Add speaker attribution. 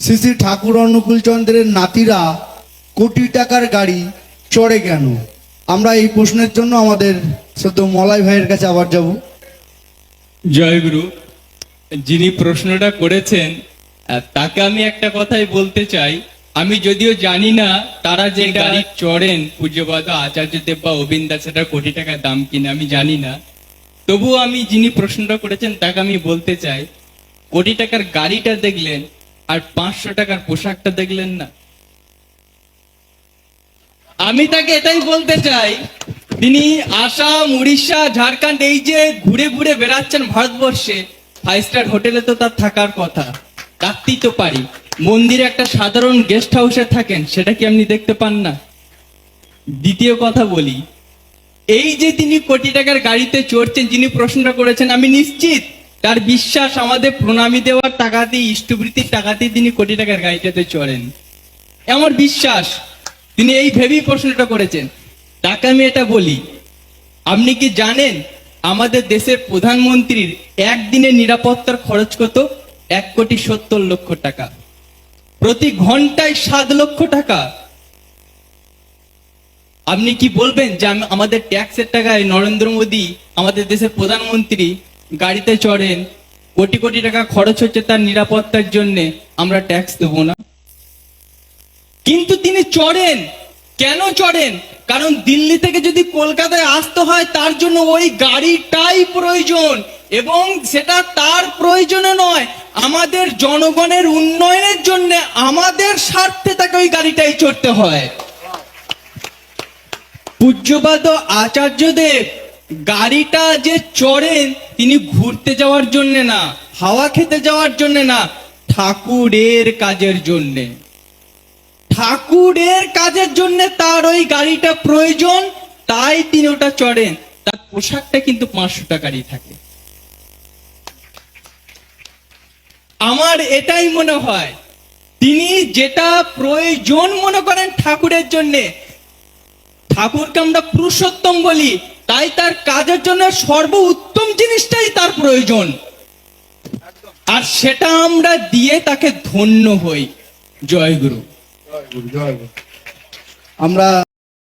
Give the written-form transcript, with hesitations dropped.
Speaker 1: শ্রী শ্রী ঠাকুর অনুকূল চন্দ্রের নাতিরা কোটি টাকার গাড়ি চড়ে কেন? আমরা এই প্রশ্নের জন্য আমাদের শ্রদ্ধেয় মলয় ভাইয়ের কাছে আবার যাব।
Speaker 2: জয়গুরু, যিনি প্রশ্নটা করেছেন তাকে আমি একটা কথাই বলতে চাই। আমি যদিও জানি না তারা যে গাড়ি চড়েন পূজ্যপাদ আচার্যদেব বা অবিন্দা সেটা কোটি টাকার দাম কিনা আমি জানি না, তবুও আমি যিনি প্রশ্নটা করেছেন তাকে আমি বলতে চাই, কোটি টাকার গাড়িটা দেখলেন আর 500 টাকার পোশাকটা দেখলেন না। আমি তাকে এটাই বলতে চাই, তিনি আসাম, উড়িষ্যা, ঝাড়খণ্ড এই যে ঘুরে ঘুরে বেড়াচ্ছেন ভারতবর্ষে, 5 স্টার হোটেলে তো তার থাকার কথা, থাকতেই তো পারি। মন্দিরে একটা সাধারণ গেস্ট হাউসে থাকেন, সেটা কি আপনি দেখতে পান না? দ্বিতীয় কথা বলি, এই যে তিনি কোটি টাকার গাড়িতে চড়ছেন, যিনি প্রশ্নটা করেছেন, আমি নিশ্চিত তার বিশ্বাস আমাদের প্রণামী দেওয়ার টাকাতেই, ইষ্টবৃত্তির টাকাতেই তিনি কোটি টাকার গাড়িটাতে চড়েন, আমার বিশ্বাস। তিনি এই ভেবেই প্রশ্নটা করেছেন। তাকে আমি এটা বলি, আপনি কি জানেন আমাদের দেশের প্রধানমন্ত্রীর একদিনের নিরাপত্তার খরচ কত? 1,70,00,000 টাকা। প্রতি ঘন্টায় 7 লক্ষ টাকা। আপনি কি বলবেন যে আমাদের ট্যাক্সের টাকায় নরেন্দ্র মোদী আমাদের দেশের প্রধানমন্ত্রী গাড়িতে চড়েন, কোটি কোটি টাকা খরচ হচ্ছে তার নিরাপত্তার জন্য, আমরা ট্যাক্স দেবো না? কিন্তু তিনি চড়েন। কেন চড়েন? কারণ দিল্লি থেকে যদি কলকাতায় আসতে হয় তার জন্য ওই গাড়িটাই প্রয়োজন, এবং সেটা তার প্রয়োজনে নয়, আমাদের জনগণের উন্নয়নের জন্য, আমাদের স্বার্থে তাকে ওই গাড়িটাই চড়তে হয়। পূজ্যপাদ আচার্যদেব গাড়িটা যে চড়েন তিনি ঘুরতে যাওয়ার জন্য না, হাওয়া খেতে যাওয়ার জন্য না, ঠাকুরের কাজের জন্যে। ঠাকুরের কাজের জন্য তার ওই গাড়িটা প্রয়োজন, তাই তিনি ওটা চড়েন। তার পোশাকটা কিন্তু 500 টাকারই থাকে। আমার এটাই মনে হয়, তিনি যেটা প্রয়োজন মনে করেন ঠাকুরের জন্যে, ঠাকুরকে আমরা পুরুষোত্তম বলি, তাই তার কাজের জন্য সর্বোত্তম জিনিসটাই তার প্রয়োজন, আর সেটা আমরা দিয়ে তাকে ধন্য হই। জয় গুরু।
Speaker 1: আমরা